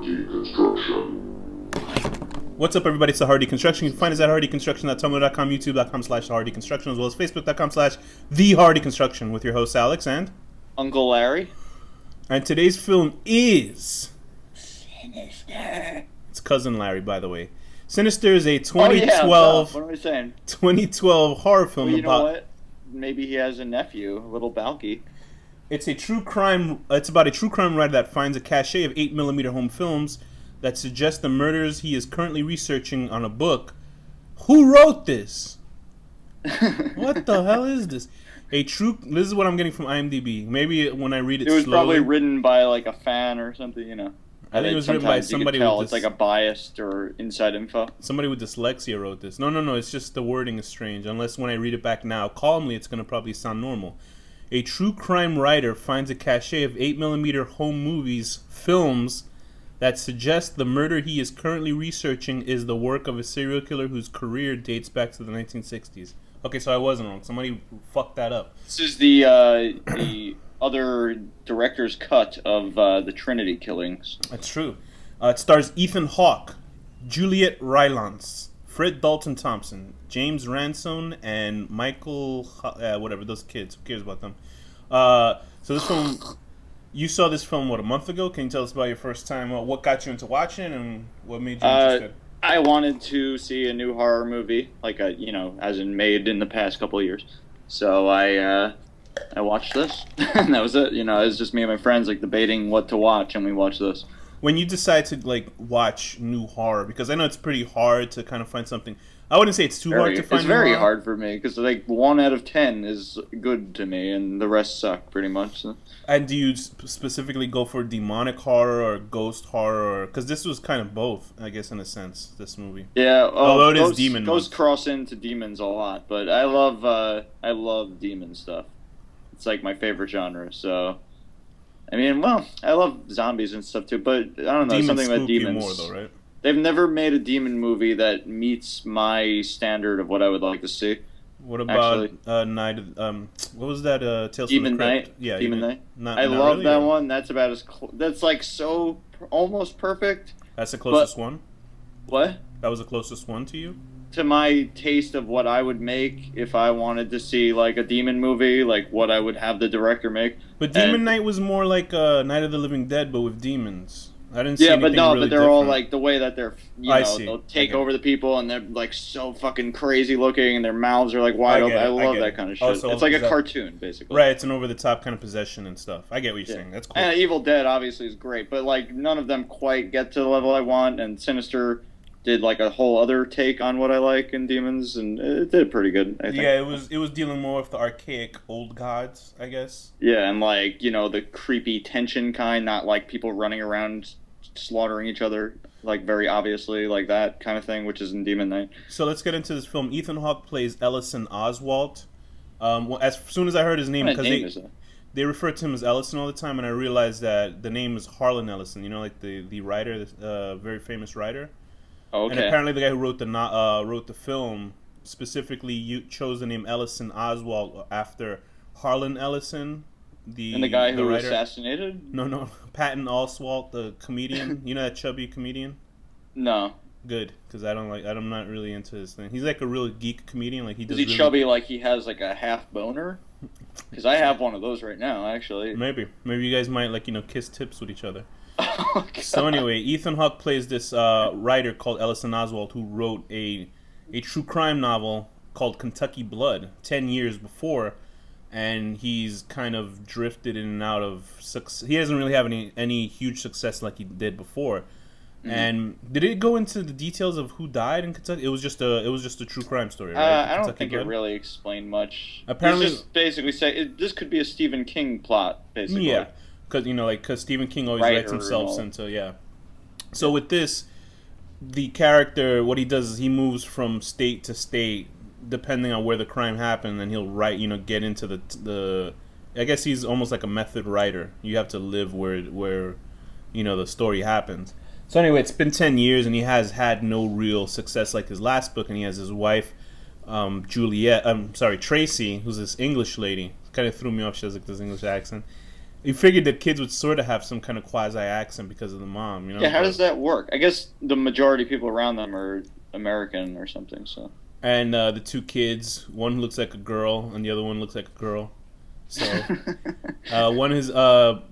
Hardy Construction. What's up, everybody? It's The Hardy Construction. You can find us at hardyconstruction.tumblr.com, youtube.com/thehardyconstruction, as well as facebook.com/thehardyconstruction with your host, Alex, and Uncle Larry. And today's film is Sinister. It's Cousin Larry, by the way. Sinister is a 2012 what am I saying? 2012 horror film Well, you about... know what? Maybe he has a nephew, little Balky. It's a true crime... It's about a true crime writer that finds a cache of 8mm home films that suggests the murders he is currently researching on a book. Who wrote this? What the hell is this? This is what I'm getting from IMDb. Maybe when I read it was slowly. Probably written by like a fan or something, you know. I think it was written by somebody with it's like a biased or inside info. Somebody with dyslexia wrote this. No. It's just the wording is strange. Unless when I read it back now calmly, it's going to probably sound normal. A true crime writer finds a cache of 8mm home films that suggest the murder he is currently researching is the work of a serial killer whose career dates back to the 1960s. Okay, so I wasn't wrong. Somebody fucked that up. This is the other director's cut of the Trinity killings. That's true. It stars Ethan Hawke, Juliet Rylance, Fred Dalton Thompson, James Ransone, and Michael... whatever, those kids. Who cares about them? So this film... You saw this film, a month ago? Can you tell us about your first time? What got you into watching and what made you interested? I wanted to see a new horror movie, as in made in the past couple of years. So I watched this, and that was it. It was just me and my friends, debating what to watch, and we watched this. When you decide to, watch new horror, because I know it's pretty hard to kind of find something... I wouldn't say it's too hard to find. It's very hard for me, because 1 out of 10 is good to me, and the rest suck, pretty much. So. And do you specifically go for demonic horror or ghost horror? Because this was kind of both, I guess, in a sense, this movie. Yeah, although it is demon. Ghosts cross into demons a lot, but I love demon stuff. It's my favorite genre. So, I love zombies and stuff too, but I don't know, demons something about demons. More though, right? They've never made a demon movie that meets my standard of what I would like to see. What about Night of... what was that? Tales Demon from the Crypt? Night? Yeah, Demon Night? I love really, that or? one. That's about as... That's so almost perfect. That's the closest one? What? That was the closest one to you? To my taste of what I would make if I wanted to see a demon movie, what I would have the director make. But Demon Night was more like Night of the Living Dead, but with demons. I didn't see anything really but they're different. all the way that they're, they'll take over the people and they're so fucking crazy looking and their mouths are wide open. I love that kind of shit. Also, it's like a cartoon, basically. Right, it's an over-the-top kind of possession and stuff. I get what you're saying. That's cool. And Evil Dead obviously is great, but none of them quite get to the level I want. And Sinister did a whole other take on what I like in demons, and it did pretty good, I think. Yeah, it was dealing more with the archaic old gods, I guess. Yeah, and the creepy tension kind, not people running around slaughtering each other very obviously, that kind of thing, which is in Demon Night. So let's get into this film. Ethan Hawke plays Ellison Oswalt. As soon as I heard his name, because they refer to him as Ellison all the time, and I realized that the name is Harlan Ellison. The writer, very famous writer. Okay. And apparently the guy who wrote the film specifically chose the name Ellison Oswalt after Harlan Ellison. And the guy who was writer. Assassinated? No. Patton Oswalt, the comedian. You know that chubby comedian? No. Good, because I'm not really into his thing. He's a real geek comedian. He does. Is he chubby he has a half boner? Because I have one of those right now, actually. Maybe you guys might kiss tips with each other. Oh, so anyway, Ethan Hawke plays this writer called Ellison Oswalt who wrote a true crime novel called Kentucky Blood 10 years before. And he's kind of drifted in and out of success. He doesn't really have any huge success like he did before. Mm-hmm. And did it go into the details of who died in Kentucky? It was just a true crime story, right? I don't think it really explained much. Apparently, it's just basically this could be a Stephen King plot, basically. Yeah, because Stephen King always writes himself into So with this, the character, what he does is he moves from state to state, depending on where the crime happened, and he'll write, get into the I guess he's almost like a method writer. You have to live where the story happens. So anyway, it's been 10 years, and he has had no real success like his last book, and he has his wife, Tracy, who's this English lady. Kind of threw me off. She has this English accent. You figured that kids would sort of have some kind of quasi accent because of the mom, you know? Yeah, how does that work? I guess the majority of people around them are American or something. So. And the two kids, one looks like a girl, and the other one looks like a girl. So, one is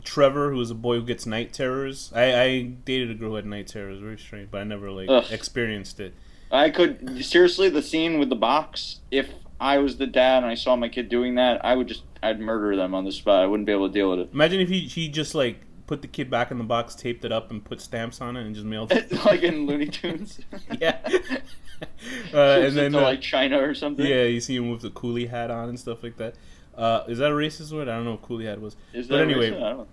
Trevor, who is a boy who gets night terrors. I dated a girl who had night terrors, very strange, but I never experienced it. I could seriously, the scene with the box. If I was the dad and I saw my kid doing that, I'd murder them on the spot. I wouldn't be able to deal with it. Imagine if he just like put the kid back in the box, taped it up, and put stamps on it, and just mailed it. Like in Looney Tunes. Yeah. And then to like China or something. Yeah, you see him with the coolie hat on and stuff like that. Is that a racist word? I don't know what coolie hat was. But anyway, I don't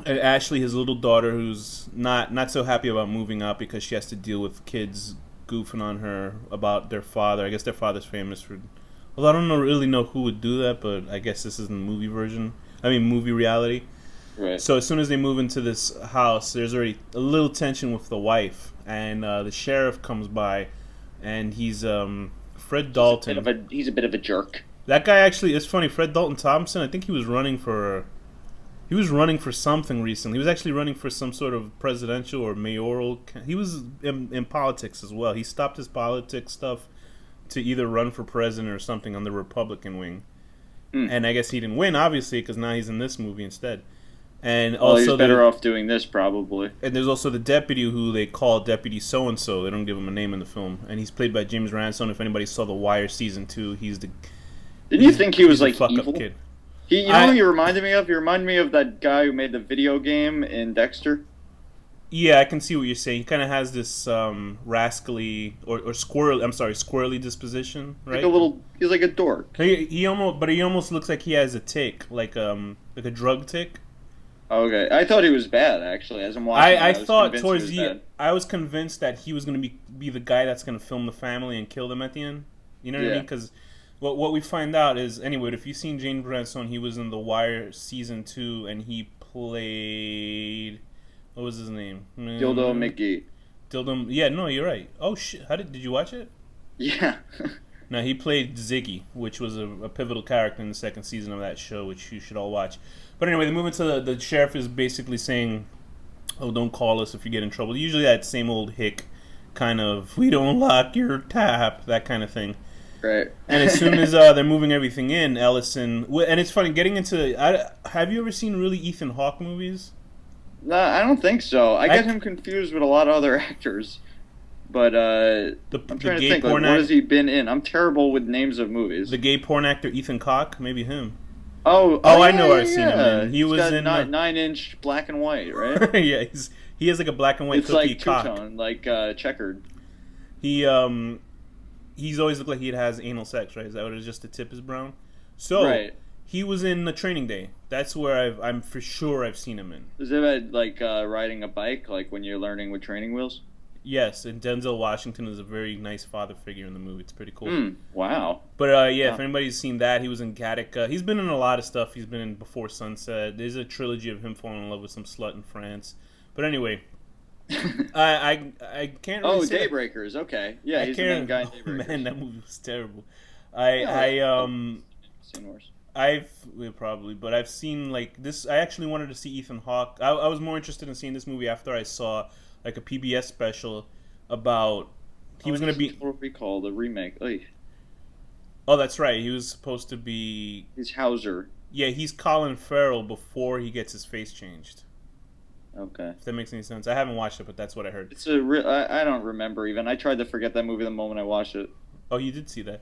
know. Ashley, his little daughter, who's not so happy about moving out because she has to deal with kids goofing on her about their father. I guess their father's famous for. Well, I don't really know who would do that, but I guess this is the movie version. I mean, movie reality. Right. So as soon as they move into this house, there's already a little tension with the wife, and the sheriff comes by, and he's Fred Dalton. He's a bit of a jerk. That guy actually, it's funny. Fred Dalton Thompson. I think he was running for something recently. He was actually running for some sort of presidential or mayoral. He was in politics as well. He stopped his politics stuff to either run for president or something on the Republican wing. And I guess he didn't win, obviously, because now he's in this movie instead. And also, he's better off doing this probably. And there's also the deputy who they call Deputy So and So. They don't give him a name in the film, and he's played by James Ransone. If anybody saw The Wire season 2, he's the. Didn't you think he was like fuck evil? Up kid. You know who you reminded me of? You reminded me of that guy who made the video game in Dexter. Yeah, I can see what you're saying. He kind of has this rascally or squirrely disposition, right? He's like a dork. He almost looks like he has a tick, like a drug tick. Okay, I thought he was bad actually. As I'm watching, I thought towards the I was convinced that he was going to be the guy that's going to film the family and kill them at the end. You know what I mean? Because what we find out is anyway. If you've seen James Ransone, he was in The Wire season 2, and he played. What was his name? Dildo McGee. Dildo. Yeah, no, you're right. Oh shit! Did you watch it? Yeah. No, he played Ziggy, which was a pivotal character in the second season of that show, which you should all watch. But anyway, the movement to the sheriff is basically saying, "Oh, don't call us if you get in trouble." Usually that same old hick kind of, "We don't lock your tap," that kind of thing. Right. And as soon as they're moving everything in, Ellison. And it's funny getting into. Have you ever seen really Ethan Hawke movies? No, I don't think so. I get him confused with a lot of other actors. But I'm trying to think, like, what has he been in? I'm terrible with names of movies. The gay porn actor Ethan Hawke, maybe him. Oh, I know where I've seen him in. He was in 9-inch black and white, right? Yeah, he has like a black and white cookie cock. It's like two-tone, like checkered. He's always looked like he has anal sex, right? Is that what it is? Just the tip is brown? So, right. He was in the Training Day. That's where I'm for sure I've seen him in. Is it like riding a bike, like when you're learning with training wheels? Yes, and Denzel Washington is a very nice father figure in the movie. It's pretty cool. Wow. But if anybody's seen that, he was in Gattaca. He's been in a lot of stuff. He's been in Before Sunset. There's a trilogy of him falling in love with some slut in France. But anyway, I can't really say Daybreakers. Okay. Yeah, he's the main guy in Daybreakers. Man, that movie was terrible. Seen worse. But I've seen like this. I actually wanted to see Ethan Hawke. I was more interested in seeing this movie after I saw like a PBS special about he was going to be Total Recall, the remake. Oy. Oh, that's right. He was supposed to be. He's Hauser. Yeah, he's Colin Farrell before he gets his face changed. Okay. If that makes any sense. I haven't watched it, but that's what I heard. It's I don't remember even. I tried to forget that movie the moment I watched it. Oh, you did see that.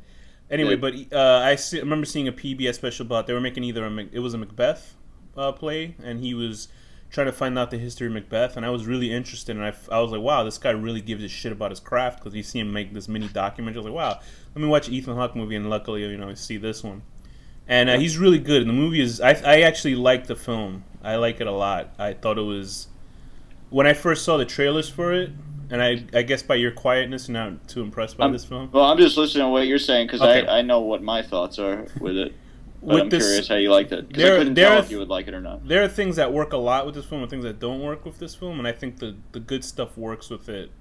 Anyway, but I remember seeing a PBS special about they were making it was a Macbeth play, and he was trying to find out the history of Macbeth, and I was really interested, and I was like, wow, this guy really gives a shit about his craft, because you see him make this mini documentary. I was like, wow, let me watch an Ethan Hawke movie, and luckily, I see this one. And he's really good, and the movie is, I actually like the film. I like it a lot. I thought it was, when I first saw the trailers for it, and I guess by your quietness, you're not too impressed by this film? Well, I'm just listening to what you're saying, because I know what my thoughts are with it. But I'm curious how you liked it, because I couldn't tell if you would like it or not. There are things that work a lot with this film and things that don't work with this film, and I think the good stuff works with it,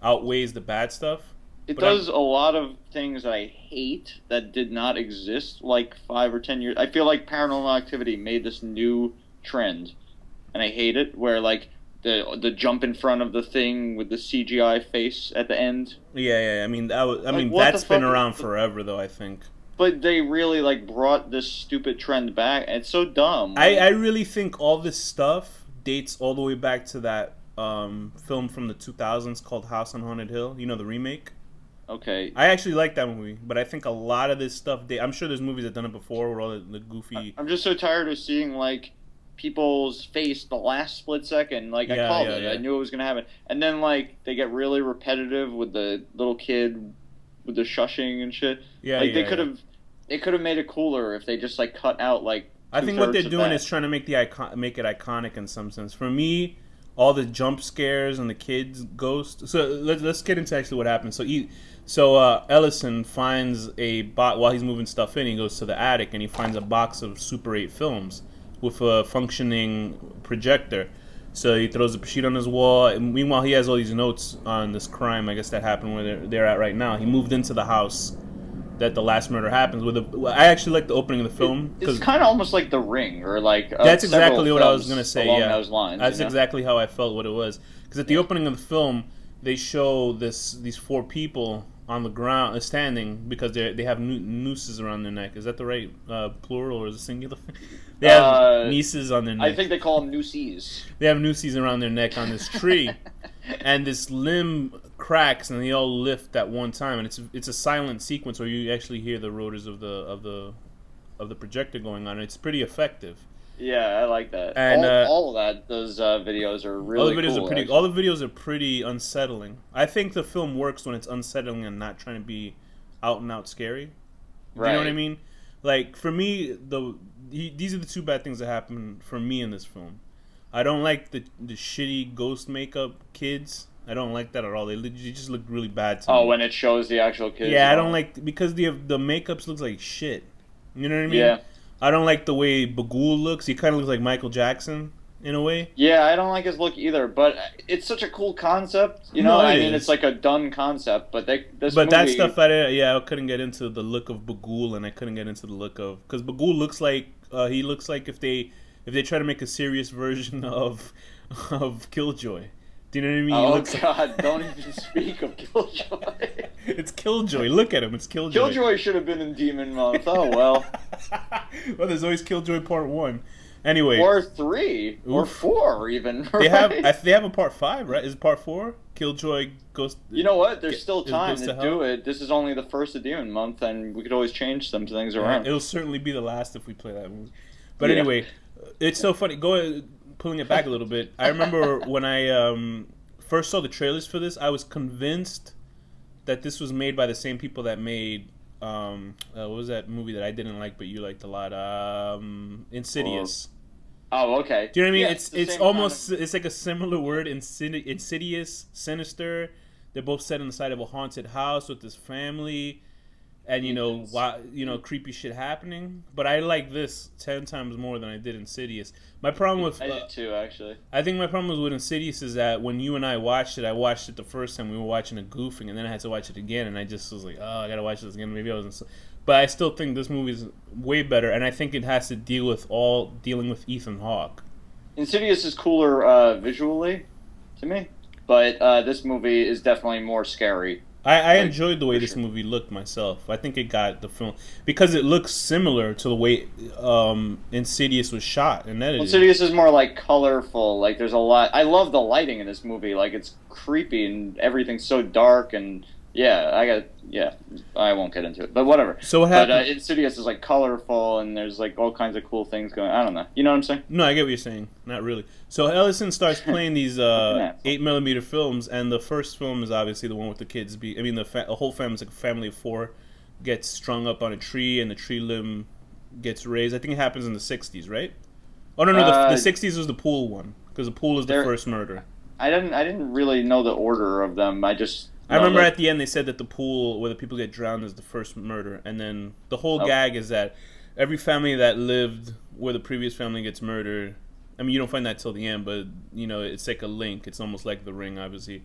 outweighs the bad stuff. It does a lot of things that I hate that did not exist like 5 or 10 years. I feel like Paranormal Activity made this new trend, and I hate it. Where like the jump in front of the thing with the CGI face at the end. Yeah. I mean, Like, that's been around forever, though. I think. But they really like brought this stupid trend back, and it's so dumb. I really think all this stuff dates all the way back to that film from the 2000s called House on Haunted Hill. You know, the remake. Okay. I actually like that movie, but I think a lot of this stuff. I'm sure there's movies that done it before, where all the goofy. I'm just so tired of seeing like people's face the last split second. Like I called it. I knew it was gonna happen, and then like they get really repetitive with the little kid with the shushing and shit. Yeah, like they could have made it cooler if they just like cut out like. I think what they're doing is trying to make make it iconic in some sense. For me, all the jump scares and the kids ghost. So let's get into actually what happens. So Ellison finds a box while he's moving stuff in. He goes to the attic and he finds a box of Super 8 films with a functioning projector. So he throws a sheet on his wall. And meanwhile, he has all these notes on this crime, I guess, that happened where they're at right now. He moved into the house that the last murder happens with. I actually like the opening of the film. It's kind of almost like The Ring, or like that's exactly what I was gonna say. Along those lines, that's exactly how I felt. What it was, because at the opening of the film, they show these 4 people on the ground standing because they have nooses around their neck. Is that the right plural or is it singular? They have nooses on their neck. I think they call them nooses. They have nooses around their neck on this tree, and this limb cracks and they all lift at one time, and it's a silent sequence where you actually hear the rotors of the projector going on. It's pretty effective. Yeah, I like that. And all of that, those videos are really cool. All the videos are pretty unsettling. I think the film works when it's unsettling and not trying to be out and out scary. Right. You know what I mean? Like for me, these are the 2 bad things that happen for me in this film. I don't like the shitty ghost makeup kids. I don't like that at all. They just look really bad to me. Oh, when it shows the actual kids. Yeah, I don't like because the makeups looks like shit. You know what I mean? Yeah. I don't like the way Bagul looks. He kind of looks like Michael Jackson in a way. Yeah, I don't like his look either. But it's such a cool concept. You know, I mean, it's like a done concept. But that stuff, I couldn't get into the look of Bagul, and I couldn't get into the look of because Bagul looks like he looks like if they try to make a serious version of Killjoy. Do you know what I mean? Oh, God, don't even speak of Killjoy. It's Killjoy. Look at him. It's Killjoy. Killjoy should have been in Demon Month. Oh, well. Well, there's always Killjoy Part 1. Anyway. Or 3. Oof. Or 4, even. Right? They have a Part 5, right? Is it Part 4? Killjoy goes... You know what? There's still time to do it. This is only the first of Demon Month, and we could always change some things around. It'll certainly be the last if we play that movie. But anyway, it's so funny. Pulling it back a little bit, I remember when I first saw the trailers for this, I was convinced that this was made by the same people that made what was that movie that I didn't like but you liked a lot? Insidious. Oh, okay. Do you know what I mean? It's almost it's like a similar word. Insidious, Sinister. They're both set inside of a haunted house with this family. And creepy shit happening. But I like this 10 times more than I did Insidious. My problem with I did too, actually. I think my problem with Insidious is that when you and I watched it the first time we were watching it goofing, and then I had to watch it again, and I just was like, oh, I gotta watch this again. Maybe I wasn't. But I still think this movie is way better, and I think it has to dealing with Ethan Hawke. Insidious is cooler visually to me, but this movie is definitely more scary. I enjoyed the way this movie looked myself. I think it got the film because it looks similar to the way Insidious was shot and edited. Insidious is more like colorful. Like there's a lot. I love the lighting in this movie. Like it's creepy and everything's so dark and I won't get into it, but whatever. So what happened? But Insidious is like colorful and there's like all kinds of cool things going. I don't know. You know what I'm saying? No, I get what you're saying. Not really. So Ellison starts playing these 8mm films, and the first film is obviously the one with the kids. The whole family's like a family of 4 gets strung up on a tree, and the tree limb gets raised. I think it happens in the 60s, right? Oh no, the 60s was the pool one because the pool is the first murder. I didn't really know the order of them. I remember at the end they said that the pool where the people get drowned is the first murder, and then the whole gag is that every family that lived where the previous family gets murdered. I mean, you don't find that till the end, but it's like a link. It's almost like The Ring, obviously.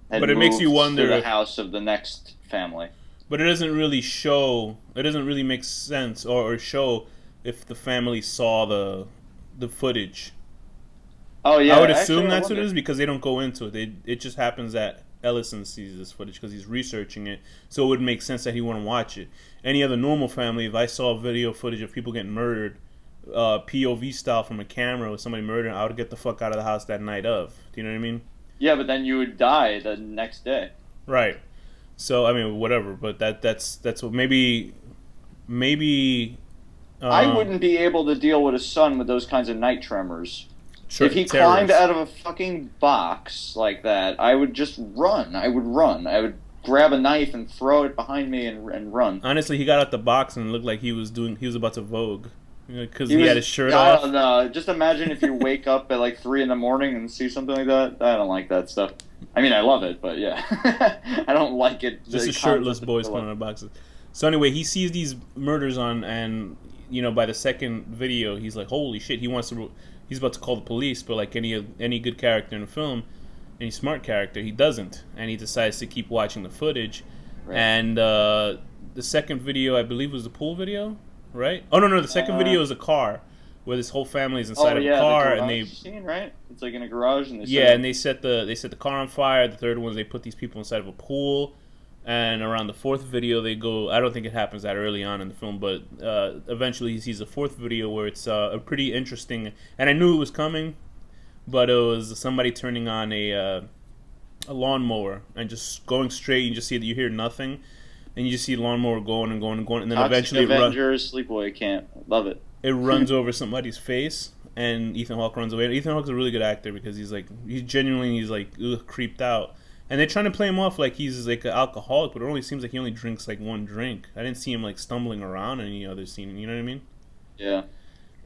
But it makes you wonder to the house of the next family. But it doesn't really show. It doesn't really make sense or show if the family saw the footage. Oh yeah, I would actually, assume I that's what it wonder. is because they don't go into it. It just happens that Ellison sees this footage because he's researching it, so it would make sense that he wouldn't watch it. Any other normal family, if I saw video footage of people getting murdered, POV style from a camera with somebody murdered, I would get the fuck out of the house that night of. Do you know what I mean? Yeah, but then you would die the next day. Right. So I mean, whatever. But that's what maybe. I wouldn't be able to deal with a son with those kinds of night tremors. Sure, If he terrors. climbed out of a fucking box like that, I would just run. I would run. I would grab a knife and throw it behind me and run. Honestly, he got out the box and it looked like he was about to vogue because he was, had his shirt I off. don't know. Just imagine if you wake up at like 3 in the morning and see something like that. I don't like that stuff. I mean, I love it, but yeah, I don't like it. Just a shirtless boys coming out of boxes. So anyway, he sees these murders on, and by the second video, he's like, "Holy shit!" He's about to call the police, but like any good character in a film, any smart character, he doesn't, and he decides to keep watching the footage. Right. And the second video, I believe, was the pool video, right? Oh no, the second video is a car where this whole family is inside of a car, the and they scene, right? It's like in a garage, and they set the car on fire. The third one is they put these people inside of a pool, and around the fourth video they go. I don't think it happens that early on in the film, but eventually he sees a fourth video where it's a pretty interesting. And I knew it was coming, but it was somebody turning on a lawnmower and just going straight. You just see that you hear nothing, and you just see the lawnmower going and going and going, and then eventually Avengers, Sleepaway Camp, love it. It runs over somebody's face, and Ethan Hawke runs away. And Ethan Hawke's a really good actor because he's creeped out. And they're trying to play him off like he's like an alcoholic, but it only seems like he only drinks like one drink. I didn't see him like stumbling around in any other scene. You know what I mean? Yeah.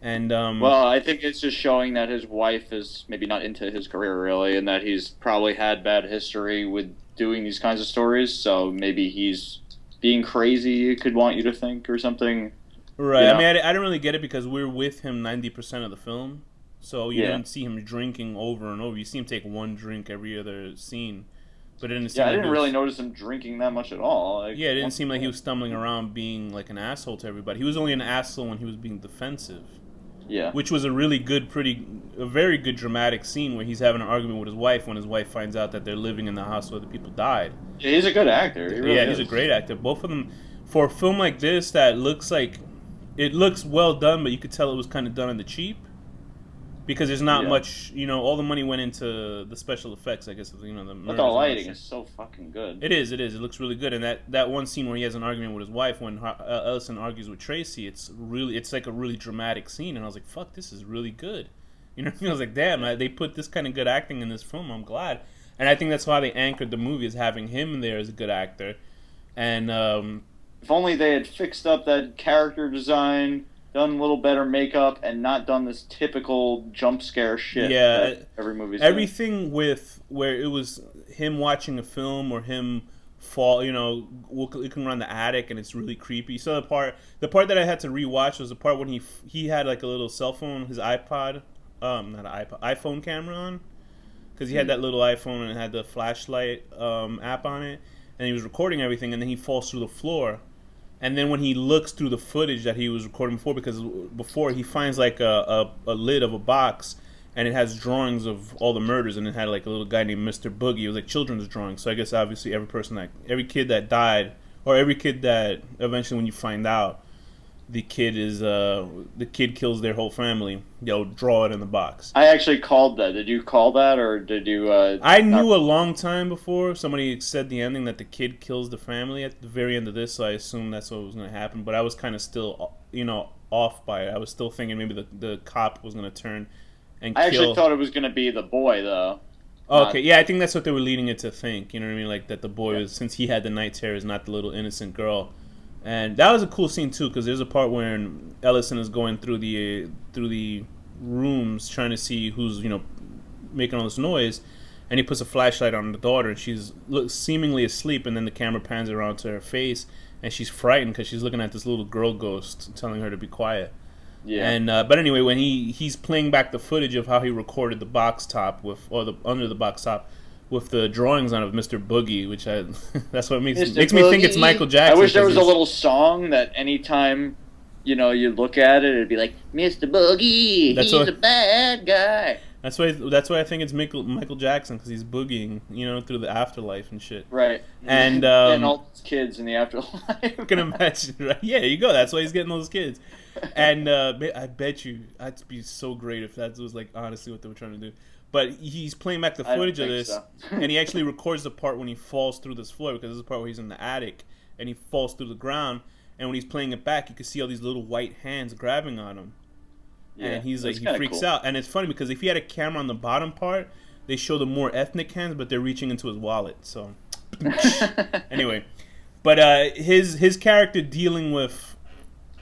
And well, I think it's just showing that his wife is maybe not into his career really, and that he's probably had bad history with doing these kinds of stories. So maybe he's being crazy. Could want you to think or something. Right. Yeah. I mean, I don't really get it because we're with him 90% of the film, so you didn't see him drinking over and over. You see him take one drink every other scene, but it didn't seem I didn't really notice him drinking that much at all. Like, it didn't seem like he was stumbling around being like an asshole to everybody. He was only an asshole when he was being defensive. Yeah. Which was a very good dramatic scene where he's having an argument with his wife when his wife finds out that they're living in the house where the people died. Yeah, he's a good actor. He really is. He's a great actor. Both of them, for a film like this that looks like. It looks well done, but you could tell it was kind of done on the cheap because there's not much. All the money went into the special effects. I guess the but the lighting is so fucking good. It is. It looks really good. And that one scene where he has an argument with his wife when Ellison argues with Tracy, it's like a really dramatic scene. And I was like, fuck, this is really good. I was like, damn, they put this kind of good acting in this film. I'm glad. And I think that's why they anchored the movie, is having him there as a good actor. And if only they had fixed up that character design, done a little better makeup, and not done this typical jump scare shit. Yeah, that every movie's everything with where it was him watching a film or him fall. You can run the attic and it's really creepy. So the part that I had to rewatch was the part when he had like a little cell phone, his iPod, iPhone camera on, because he had that little iPhone and it had the flashlight app on it, and he was recording everything, and then he falls through the floor. And then when he looks through the footage that he was recording because before he finds like a lid of a box, and it has drawings of all the murders, and it had like a little guy named Mr. Boogie. It was like children's drawings. So I guess obviously every kid that died, or every kid that eventually when you find out the kid kills their whole family, they'll draw it in the box. I actually called that. Did you call that, or did you? I knew a long time before somebody said the ending that the kid kills the family at the very end of this, so I assumed that's what was going to happen. But I was kind of still, off by it. I was still thinking maybe the cop was going to turn and kill. I actually thought it was going to be the boy, though. Oh, okay, yeah, I think that's what they were leading it to think. You know what I mean? Like that the boy was, since he had the night terrors, not the little innocent girl. And that was a cool scene too, because there's a part where Ellison is going through the rooms trying to see who's making all this noise, and he puts a flashlight on the daughter, and she's seemingly asleep, and then the camera pans around to her face, and she's frightened because she's looking at this little girl ghost telling her to be quiet. Yeah. And but anyway, when he's playing back the footage of how he recorded the box top under the box top with the drawings on of Mr. Boogie, which that's what makes me think it's Michael Jackson. I wish there was a little song that anytime you know, you look at it, it'd be like, Mr. Boogie, he's a bad guy. That's why I think it's Michael Jackson, because he's boogieing, you know, through the afterlife and shit. Right. And all those kids in the afterlife. You can imagine, right? Yeah, there you go. That's why he's getting those kids. And I bet you that'd be so great if that was like honestly what they were trying to do. But he's playing back the footage of this, and he actually records the part when he falls through this floor, because this is the part where he's in the attic and he falls through the ground. And when he's playing it back, you can see all these little white hands grabbing on him. Yeah, and he's like, he freaks out. And it's funny because if he had a camera on the bottom part, they show the more ethnic hands, but they're reaching into his wallet. So anyway, but his character dealing with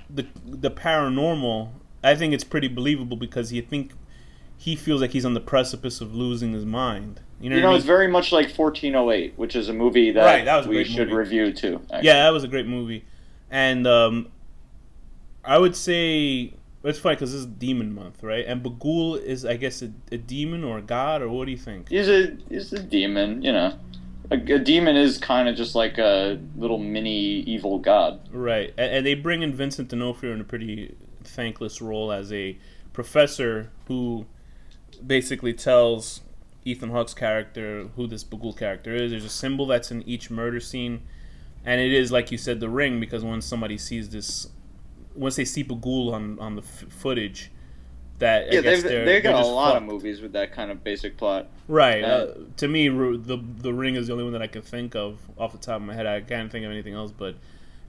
the paranormal, I think it's pretty believable, because he feels like he's on the precipice of losing his mind. You know what I mean? It's very much like 1408, which is a movie that we should review too. Actually. Yeah, that was a great movie. And I would say, it's funny because this is Demon Month, right? And Bughuul is, I guess, a demon or a god, or what do you think? He's a demon, you know. A demon is kind of just like a little mini evil god. Right. And they bring in Vincent D'Onofrio in a pretty thankless role as a professor who basically tells Ethan Hawke's character who this Bughuul character is. There's a symbol that's in each murder scene. And it is, like you said, the ring, because when somebody sees this, once they see Bughuul on the footage, that yeah, I guess they got a lot of movies with that kind of basic plot. Right. To me, the ring is the only one that I can think of off the top of my head. I can't think of anything else, but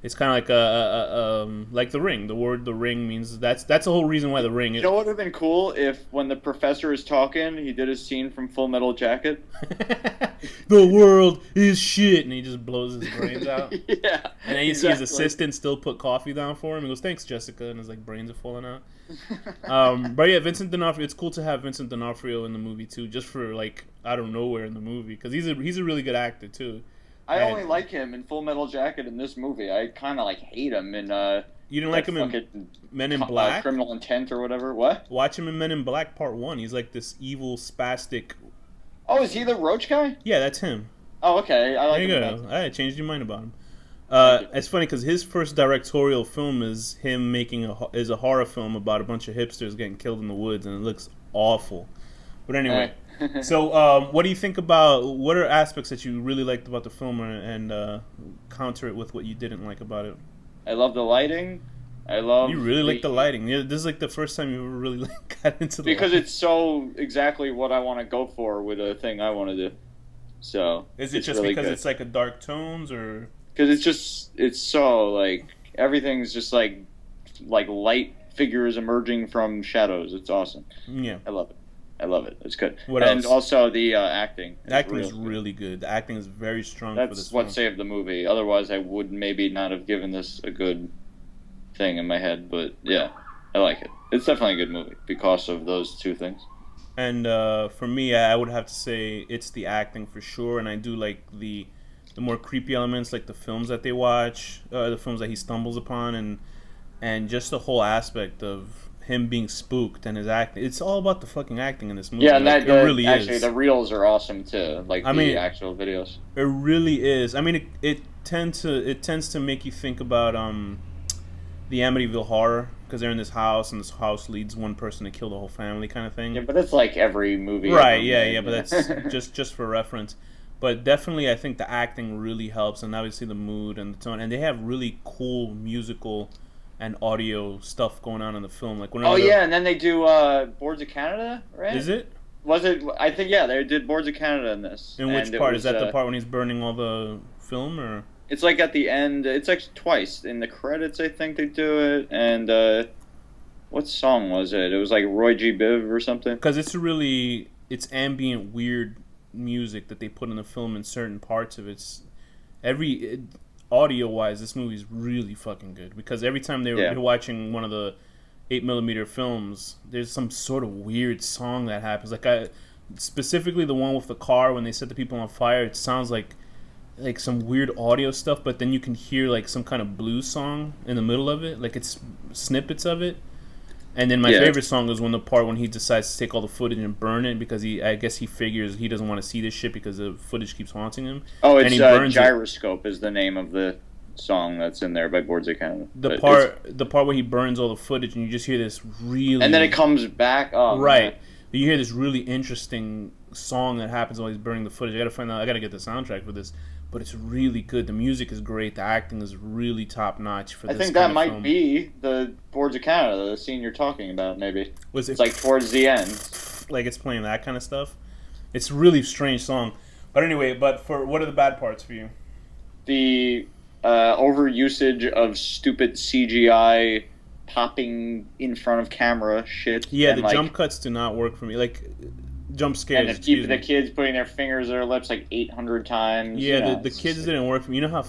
it's kind of like the ring. The word the ring means that's the whole reason why the ring. You know what would have been cool if when the professor is talking, he did a scene from Full Metal Jacket. The world is shit, and he just blows his brains out. Yeah. And then you see his assistant still put coffee down for him. He goes, "Thanks, Jessica," and his like brains are falling out. But yeah, Vincent D'Onofrio. It's cool to have Vincent D'Onofrio in the movie too, just for like out of nowhere in the movie, because he's a really good actor too. I only like him in Full Metal Jacket in this movie. I kind of like hate him in. You didn't like him in Men in Black? Criminal Intent or whatever. What? Watch him in Men in Black Part 1. He's like this evil, spastic. Oh, is he the roach guy? Yeah, that's him. Oh, okay. I like him. There you go. I changed your mind about him. It's funny because his first directorial film is him making a horror film about a bunch of hipsters getting killed in the woods, and it looks awful. But anyway. So, what do you think about, what are aspects that you really liked about the film, and counter it with what you didn't like about it? I love the lighting. You really like the lighting. Yeah, this is like the first time you ever really got into the because lighting. It's so exactly what I want to go for with a thing I want to do. So is it just really because it's like a dark tones, or because it's so like everything's just like light figures emerging from shadows. It's awesome. Yeah, I love it. It's good. What else? And also the acting. The acting is really good. The acting is very strong for this That's what saved the movie. Otherwise, I would maybe not have given this a good thing in my head. But yeah, I like it. It's definitely a good movie because of those two things. And for me, I would have to say it's the acting for sure. And I do like the more creepy elements, like the films that they watch, the films that he stumbles upon, and just the whole aspect of him being spooked and his acting. It's all about the fucking acting in this movie. Yeah, and like, it really actually is. The reels are awesome too, like the actual videos. It really is. I mean, it tends to make you think about the Amityville Horror, because they're in this house and this house leads one person to kill the whole family, kind of thing. Yeah, but it's like every movie. Right? Yeah, but that's just for reference. But definitely, I think the acting really helps, and obviously the mood and the tone, and they have really cool musical and audio stuff going on in the film. Like and then they do Boards of Canada, right? Is it? Was it? I think they did Boards of Canada in this. In which part? Is that the part when he's burning all the film, or? It's like at the end. It's actually twice in the credits. I think they do it. And what song was it? It was like Roy G. Biv or something. Because it's ambient, weird music that they put in the film in certain parts of it. Audio-wise, this movie's really fucking good, because every time they're watching one of the 8mm films, there's some sort of weird song that happens. Like specifically the one with the car when they set the people on fire, it sounds like some weird audio stuff, but then you can hear like some kind of blues song in the middle of it, like it's snippets of it. And then my favorite song is when he decides to take all the footage and burn it, because I guess he figures he doesn't want to see this shit because the footage keeps haunting him. Oh, it's Gyroscope is the name of the song that's in there by Boards of Canada. The part where he burns all the footage and you just hear this really... And then it comes back. Oh, right. Man. You hear this really interesting song that happens while he's burning the footage. I gotta get the soundtrack for this. But it's really good. The music is great. The acting is really top notch for this. I think that might be the Boards of Canada, the scene you're talking about. Maybe it's like towards the end, like it's playing that kind of stuff. It's a really strange song. But anyway, what are the bad parts for you? The overusage of stupid CGI popping in front of camera shit. Yeah, the jump cuts do not work for me. Like jump scares. And the kids putting their fingers to their lips like 800 times. Yeah, the kids didn't work for me. You know how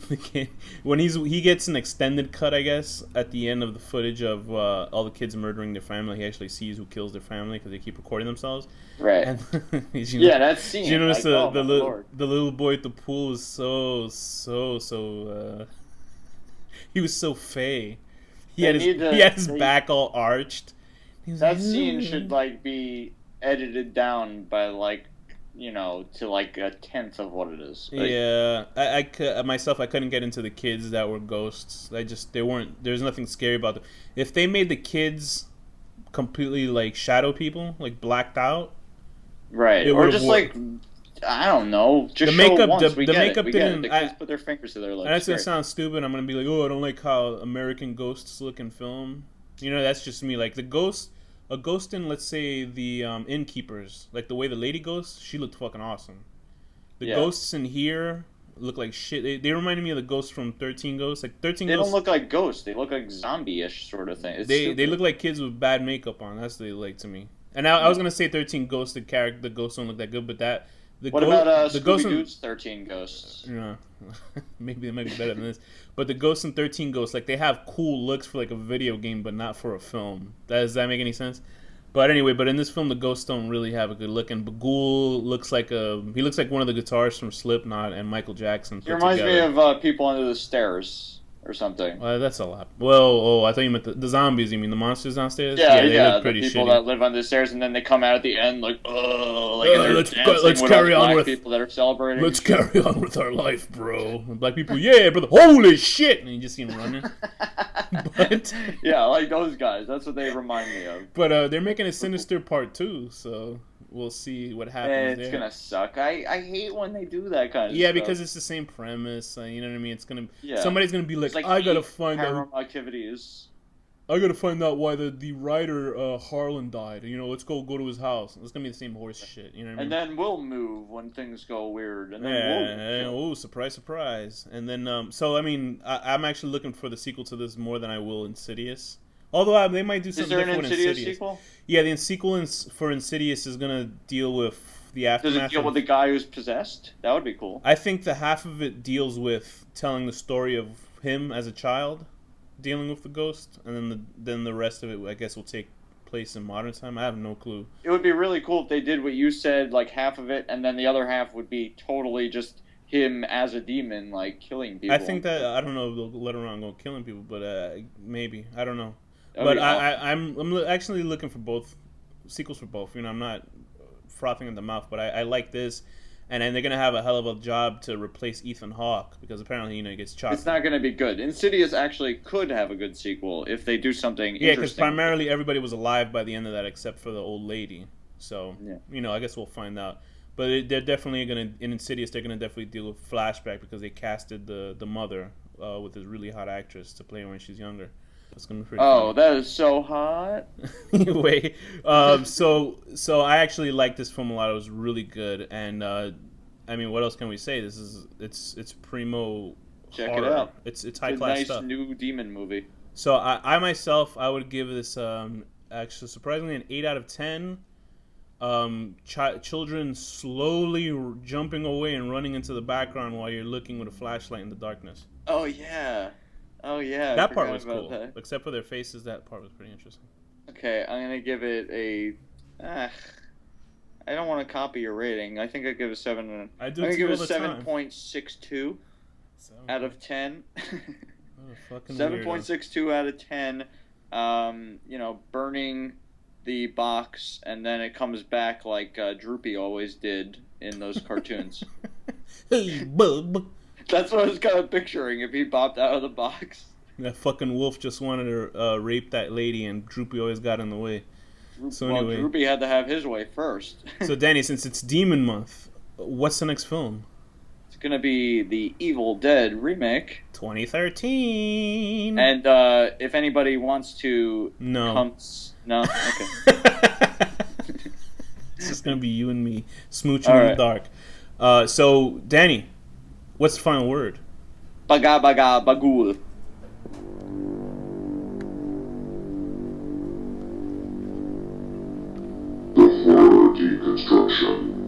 the kid, when he gets an extended cut, I guess, at the end of the footage of all the kids murdering their family, he actually sees who kills their family because they keep recording themselves. Right. And that scene. You notice the little boy at the pool was so he was so fey. He had his back all arched. That scene should be edited down by to like a tenth of what it is. Yeah, I couldn't get into the kids that were ghosts. They weren't. There's nothing scary about them. If they made the kids completely like shadow people, like blacked out, right? Or just I don't know. Just the makeup. The makeup didn't. The kids put their fingers to their lips. And that's gonna sound stupid. I'm gonna be like, oh, I don't like how American ghosts look in film. That's just me. Like a ghost in, let's say, the Innkeepers, like the way the lady ghost, she looked fucking awesome. The ghosts in here look like shit. They reminded me of the ghosts from 13 Ghosts. Like 13 They Ghosts. don't look like ghosts. They look like zombie-ish sort of thing. They look like kids with bad makeup on. That's what they look to me. And I was gonna say 13 Ghosts. The ghosts don't look that good, but what about Scooby-Doo's 13 Ghosts? Yeah, maybe they might be better than this. But the ghosts in 13 Ghosts, like they have cool looks for like a video game, but not for a film. Does that make any sense? But anyway, in this film, the ghosts don't really have a good look. And Bagul looks like one of the guitarists from Slipknot and Michael Jackson. He reminds me of People Under the Stairs or something. That's a lot. Well, I thought you meant the zombies. You mean the monsters downstairs? Yeah, they look pretty the people that live under the stairs, and then they come out at the end like, let's carry on with people that are celebrating. Let's carry on with our life, bro. And black people, yeah, brother, holy shit! And you just see them running. But yeah, like those guys. That's what they remind me of. But they're making a Sinister Part 2, so we'll see what happens there. It's gonna suck. I hate when they do that kind of stuff. Yeah, because it's the same premise. You know what I mean? It's gonna somebody's gonna be like I gotta find out activities. I gotta find out why the writer Harlan died. Let's go to his house. It's gonna be the same horse shit. You know what I mean? And then we'll move when things go weird. And then surprise, surprise. And then so I mean, I'm actually looking for the sequel to this more than I will Insidious. Although they might do something different with Insidious. Sequel? Yeah, the sequel for Insidious is gonna deal with the aftermath. Does it deal with the guy who's possessed? That would be cool. I think the half of it deals with telling the story of him as a child, dealing with the ghost, and then the rest of it, I guess, will take place in modern time. I have no clue. It would be really cool if they did what you said, like half of it, and then the other half would be totally just him as a demon, like killing people. I think that I don't know if they'll let around go killing people, but maybe I don't know. But I'm actually looking for both sequels for both. I'm not frothing at the mouth, but I like this, and then they're gonna have a hell of a job to replace Ethan Hawke because apparently he gets chopped. It's not gonna be good. Insidious actually could have a good sequel if they do something. Yeah, because primarily everybody was alive by the end of that except for the old lady. So I guess we'll find out. But they're definitely gonna in Insidious. They're gonna definitely deal with flashback because they casted the mother with this really hot actress to play her when she's younger. It's gonna be pretty funny. That is so hot. Anyway, so I actually liked this film a lot. It was really good, and I mean, what else can we say? It's primo. Check horror. It out. It's high class stuff. Nice new demon movie. So I myself I would give this actually surprisingly an 8 out of 10. Children slowly jumping away and running into the background while you're looking with a flashlight in the darkness. Oh yeah. That part was cool. That. Except for their faces, that part was pretty interesting. Okay, I'm gonna give it a. I don't want to copy your rating. I think I'd give it 7. I do. I'm gonna give it 7.62 out of 10. 7.62 out of 10. Burning the box, and then it comes back like Droopy always did in those cartoons. Hey, bub. That's what I was kind of picturing if he popped out of the box. That fucking wolf just wanted to rape that lady, and Droopy always got in the way. So anyway, Droopy had to have his way first. So Danny, since it's Demon Month, what's the next film? It's gonna be the Evil Dead remake, 2013. And if anybody wants to, no, okay. It's just gonna be you and me smooching in the dark. So Danny, what's the final word? Baga baga bagul. The horror deconstruction.